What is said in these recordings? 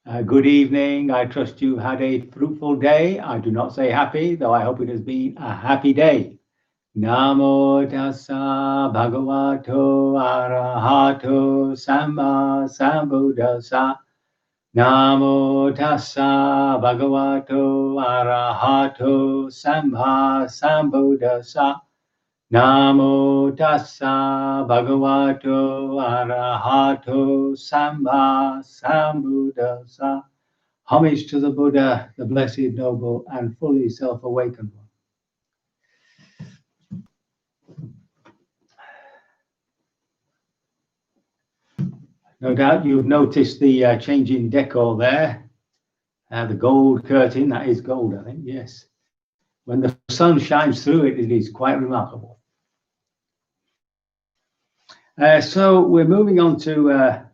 Good evening. I trust you've had a fruitful day. I do not say happy, though I hope it has been a happy day. Namo tassa bhagavato arahato samma sambuddhassa. Namo tassa bhagavato arahato samma sambuddhassa. Namo tassa bhagavato arahato samma sambuddhassa. Homage to the Buddha, the blessed, noble, and fully self-awakened one. No doubt you've noticed the change in decor there. The gold curtain, that is gold, I think, yes. When the sun shines through it, it is quite remarkable. So we're moving on to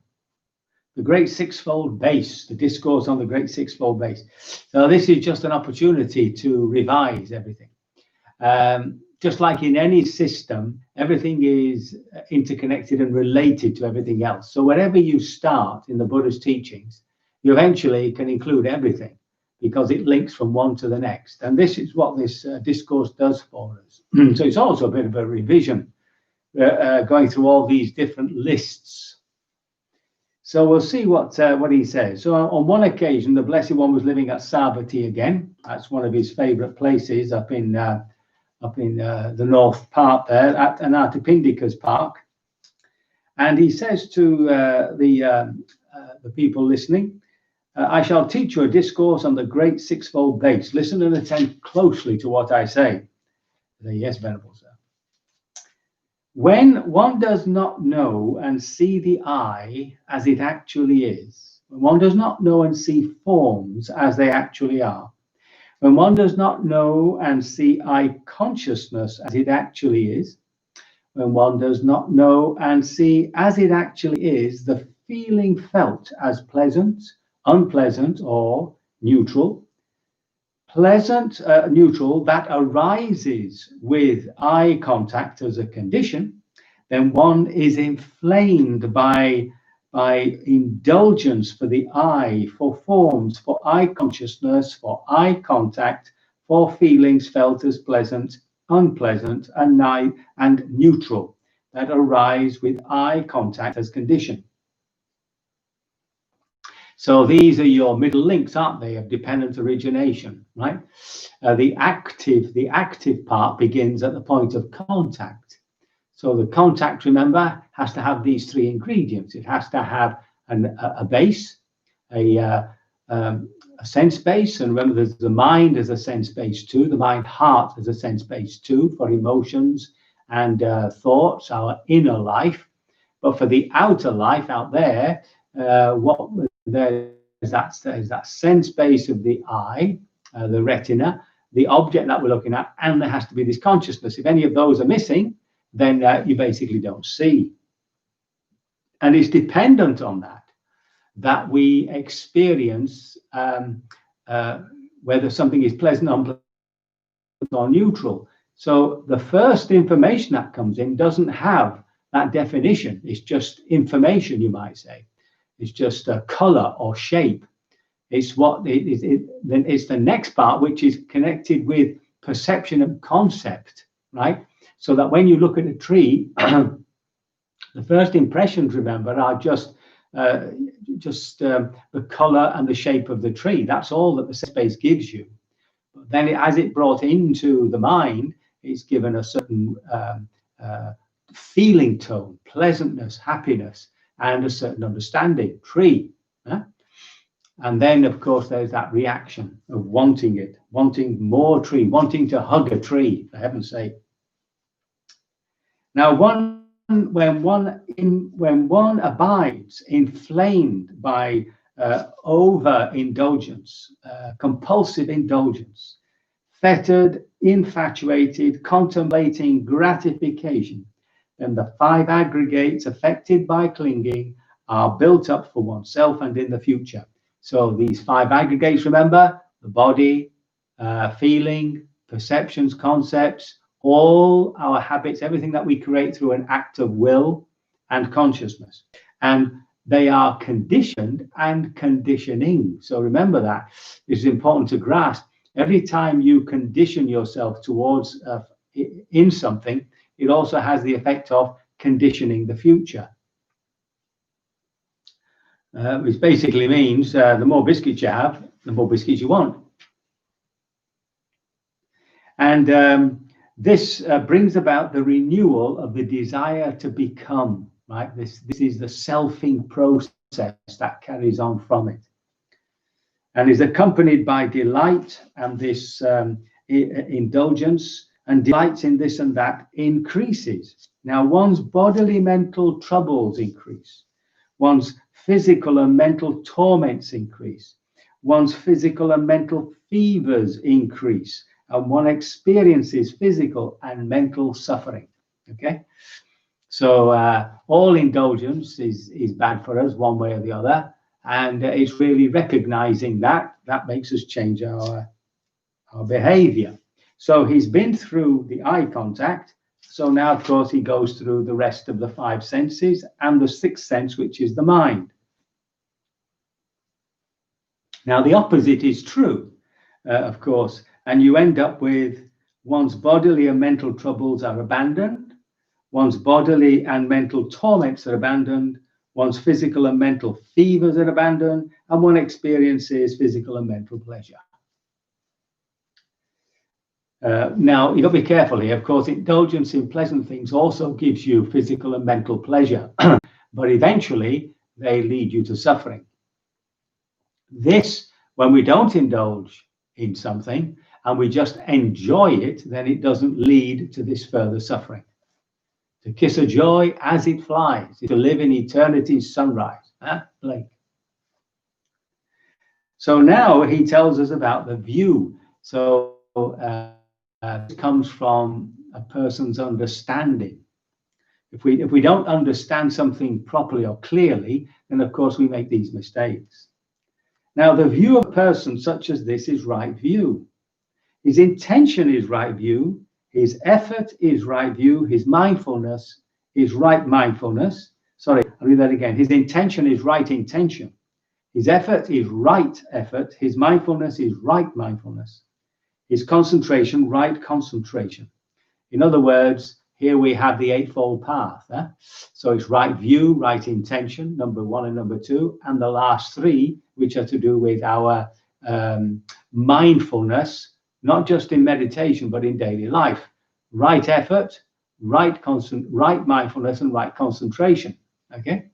the Great Sixfold Base, the discourse on the Great Sixfold Base. So this is just an opportunity to revise everything. Just like in any system, everything is interconnected and related to everything else. So wherever you start in the Buddha's teachings, you eventually can include everything because it links from one to the next. And this is what this discourse does for us. So it's also a bit of a revision, going through all these different lists. So we'll see what he says. So on one occasion, the Blessed One was living at Savatthi again. That's one of his favorite places up in the north part there at Anathapindika's park. And he says to the people listening, I shall teach you a discourse on the Great Sixfold Base. Listen and attend closely to what I say. Yes, Venerable Sir. When one does not know and see the I as it actually is, when one does not know and see forms as they actually are, when one does not know and see I consciousness as it actually is, when one does not know and see as it actually is the feeling felt as pleasant, unpleasant, or neutral, neutral that arises with eye contact as a condition, then one is inflamed by indulgence for the eye, for forms, for eye consciousness, for eye contact, for feelings felt as pleasant, unpleasant, and neutral that arise with eye contact as condition. So these are your middle links, aren't they, of dependent origination, right? The active part begins at the point of contact. So the contact, remember, has to have these three ingredients. It has to have a base, a sense base, and remember there's the mind as a sense base too, the mind-heart as a sense base too for emotions and thoughts, our inner life. But for the outer life out there, there is that sense base of the eye, the retina, the object that we're looking at, and there has to be this consciousness. If any of those are missing, then you basically don't see. And it's dependent on that we experience whether something is pleasant, unpleasant, or neutral. So the first information that comes in doesn't have that definition. It's just information, you might say. It's just a color or shape. It's then it's the next part, which is connected with perception and concept, right? So that when you look at a tree, the first impressions, remember, are just the color and the shape of the tree. That's all that the space gives you. But then, as it brought into the mind, it's given a certain feeling tone, pleasantness, happiness, and a certain understanding, tree. And then, of course, there's that reaction of wanting it, wanting more tree, wanting to hug a tree, for heaven's sake. Now, when one abides inflamed by overindulgence, compulsive indulgence, fettered, infatuated, contemplating gratification, then the five aggregates affected by clinging are built up for oneself and in the future. So these five aggregates, remember, the body, feeling, perceptions, concepts, all our habits, everything that we create through an act of will and consciousness. And they are conditioned and conditioning. So remember that. It's important to grasp. Every time you condition yourself towards in something, it also has the effect of conditioning the future. Which basically means the more biscuits you have, the more biscuits you want. And this brings about the renewal of the desire to become, right? This is the selfing process that carries on from it, and is accompanied by delight, and this indulgence, and delights in this and that increases. Now, one's bodily mental troubles increase. One's physical and mental torments increase. One's physical and mental fevers increase. And one experiences physical and mental suffering. Okay? So all indulgence is bad for us one way or the other. And it's really recognizing that makes us change our behavior. So he's been through the eye contact. So now, of course, he goes through the rest of the 5 senses and the 6th sense, which is the mind. Now, the opposite is true, of course, and you end up with one's bodily and mental troubles are abandoned, one's bodily and mental torments are abandoned, one's physical and mental fevers are abandoned, and one experiences physical and mental pleasure. Now, you've got to be careful here. Of course, indulgence in pleasant things also gives you physical and mental pleasure, but eventually they lead you to suffering. This, when we don't indulge in something and we just enjoy it, then it doesn't lead to this further suffering. To kiss a joy as it flies, to live in eternity's sunrise. Blake. So now he tells us about the view. So it comes from a person's understanding. If we don't understand something properly or clearly, then of course we make these mistakes. Now, the view of a person such as this is right view. His intention is right view. His effort is right view. His mindfulness is right mindfulness. Sorry, I'll read that again. His intention is right intention. His effort is right effort. His mindfulness is right mindfulness. His concentration, right concentration. In other words, here we have the eightfold path. So it's right view, right intention, number 1 and number 2, and the last 3, which are to do with our mindfulness, not just in meditation, but in daily life. Right effort, right mindfulness, and right concentration. Okay?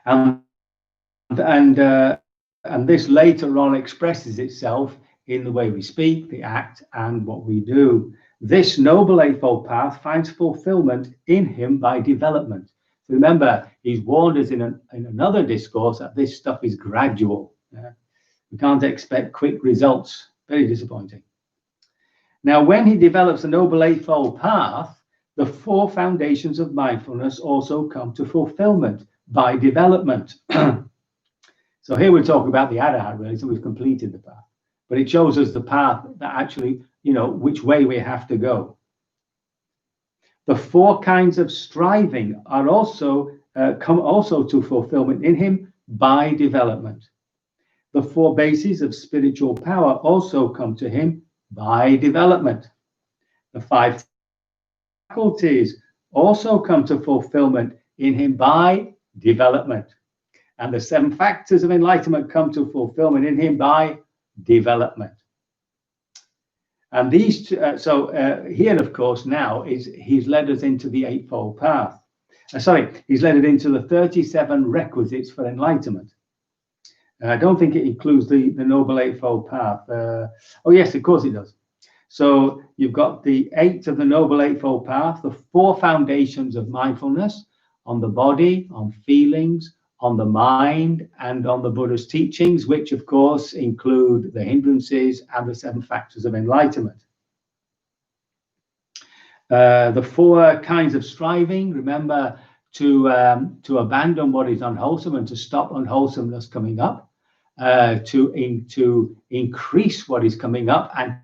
And this later on expresses itself in the way we speak, the act, and what we do. This noble eightfold path finds fulfillment in him by development. Remember, he's warned us in another discourse that this stuff is gradual. We can't expect quick results. Very disappointing. Now, when he develops the noble eightfold path, the 4 foundations of mindfulness also come to fulfillment by development. So here we're talking about the Arahat, really, so we've completed the path. But it shows us the path that actually, which way we have to go. The 4 kinds of striving are also come also to fulfillment in him by development. The 4 bases of spiritual power also come to him by development. The 5 faculties also come to fulfillment in him by development. And the 7 factors of enlightenment come to fulfillment in him by development. And these here, of course, now he's led us into the eightfold path. He's led it into the 37 requisites for enlightenment. I don't think it includes the noble eightfold path. Oh yes, of course it does. So you've got the 8 of the noble eightfold path, the 4 foundations of mindfulness on the body, on feelings, on the mind, and on the Buddha's teachings, which of course include the hindrances and the 7 factors of enlightenment. The 4 kinds of striving, remember, to abandon what is unwholesome and to stop unwholesomeness coming up, to increase what is coming up and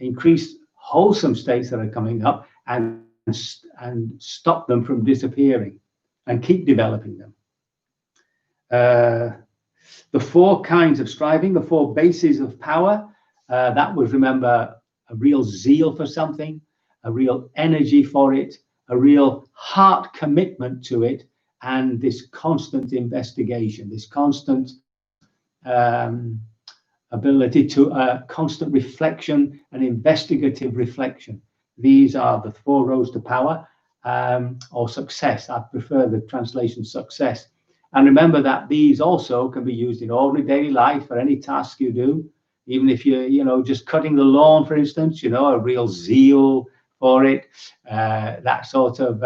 increase wholesome states that are coming up, and and stop them from disappearing and keep developing them. The 4 kinds of striving, the 4 bases of power, that was, remember, a real zeal for something, a real energy for it, a real heart commitment to it, and this constant investigation, this constant ability to constant reflection and investigative reflection. These are the 4 roads to power, or success. I prefer the translation success. And remember that these also can be used in ordinary daily life for any task you do, even if you're, just cutting the lawn, for instance, a real zeal for it, that sort of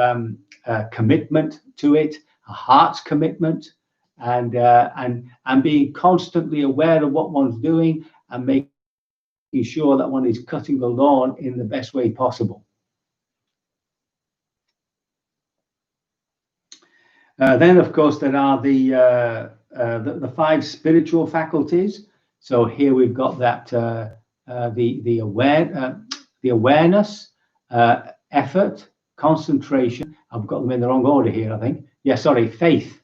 commitment to it, a heart's commitment, and being constantly aware of what one's doing and making sure that one is cutting the lawn in the best way possible. Then, of course, there are the 5 spiritual faculties. So here we've got that the awareness, effort, concentration. I've got them in the wrong order here, I think. Yeah, sorry, faith,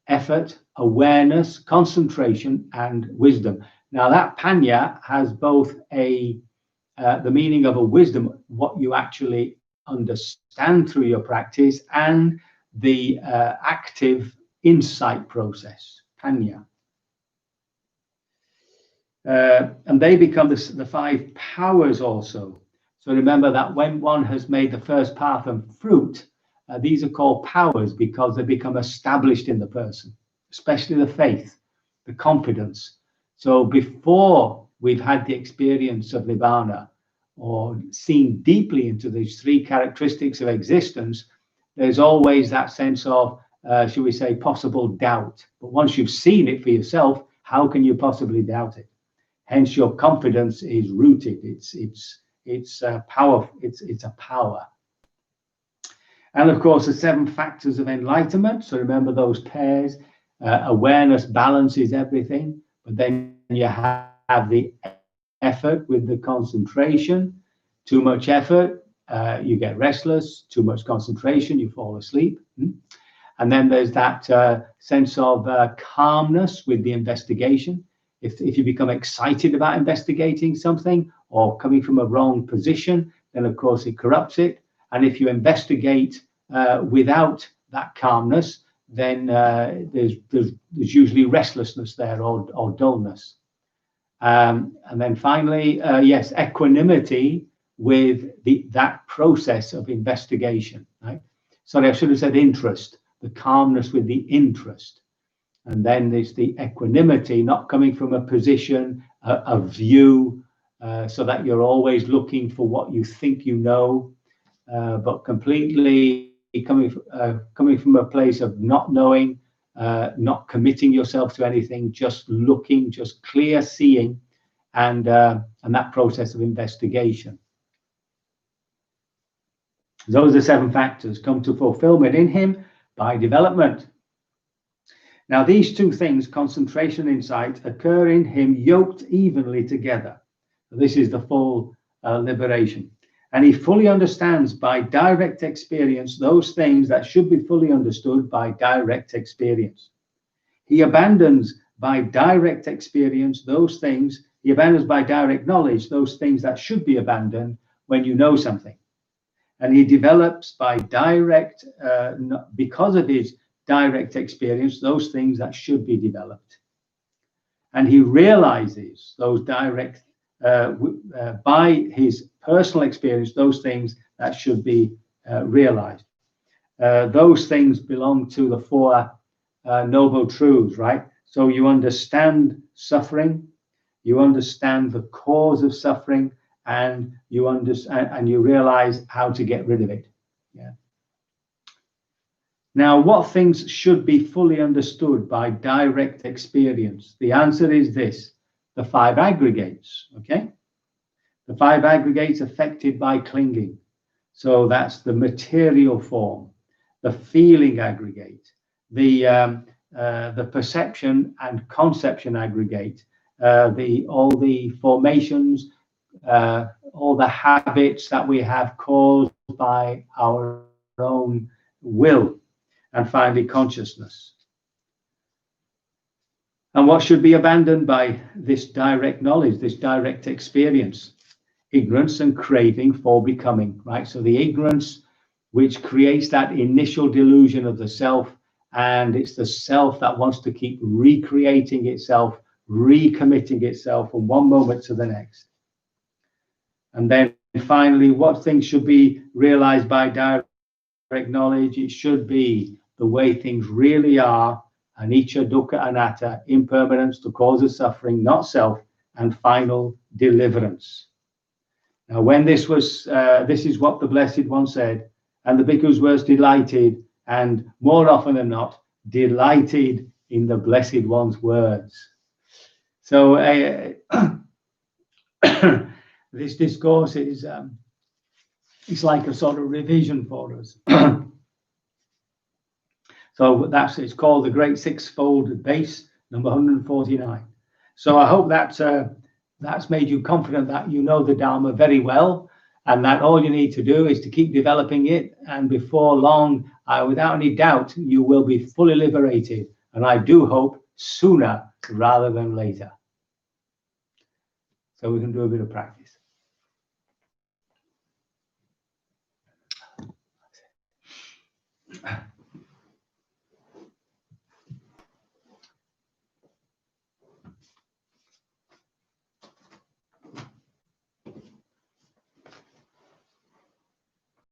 effort, awareness, concentration, and wisdom. Now that panya has both the meaning of a wisdom, what you actually understand through your practice, and the active insight process, panya. And they become the 5 powers also. So remember that when one has made the first path and fruit, these are called powers because they become established in the person, especially the faith, the confidence. So before we've had the experience of Nibbana or seen deeply into these 3 characteristics of existence, there's always that sense of, should we say, possible doubt. But once you've seen it for yourself, how can you possibly doubt it? Hence, your confidence is rooted. It's powerful. It's a power. And of course, the 7 factors of enlightenment. So remember those pairs. Awareness balances everything, but then you have the effort with the concentration. Too much effort, you get restless. Too much concentration, you fall asleep. And then there's that sense of calmness with the investigation. If you become excited about investigating something or coming from a wrong position, then of course it corrupts it. And if you investigate without that calmness, then there's usually restlessness there or dullness. And then finally, yes, equanimity with that process of investigation. Right? Sorry, I should have said interest. The calmness with the interest. And then there's the equanimity, not coming from a position, a view, so that you're always looking for what you think you know, but completely coming from a place of not knowing, not committing yourself to anything, just looking, just clear seeing, and that process of investigation. Those are 7 factors come to fulfillment in him by development. Now, these 2 things, concentration and insight, occur in him yoked evenly together. This is the full liberation. And he fully understands by direct experience those things that should be fully understood by direct experience. He abandons by direct experience those things, he abandons by direct knowledge those things that should be abandoned when you know something. And he develops by direct, because of his direct experience, those things that should be developed. And he realizes those direct, by his personal experience, those things that should be realized. Those things belong to the 4 noble truths, right? So you understand suffering, you understand the cause of suffering, and you understand and you realize how to get rid of it. Yeah. Now, what things should be fully understood by direct experience? The answer is this: the 5 aggregates. Okay, the 5 aggregates affected by clinging. So that's the material form, the feeling aggregate, the perception and conception aggregate, all the formations, all the habits that we have caused by our own will, and finally consciousness. And what should be abandoned by this direct knowledge, this direct experience? Ignorance and craving for becoming, right? So the ignorance which creates that initial delusion of the self, and it's the self that wants to keep recreating itself, recommitting itself from one moment to the next. And then finally, what things should be realized by direct knowledge? It should be the way things really are, anicca, dukkha, anatta, impermanence, the cause of suffering, not self, and final deliverance. Now, when this was, this is what the Blessed One said, and the bhikkhus were delighted, and more often than not, delighted in the Blessed One's words. So this discourse is it's like a sort of revision for us. So it's called the Great Sixfold Base, number 149. So I hope that's made you confident that you know the Dhamma very well, and that all you need to do is to keep developing it, and before long, without any doubt, you will be fully liberated. And I do hope sooner rather than later. So we can do a bit of practice.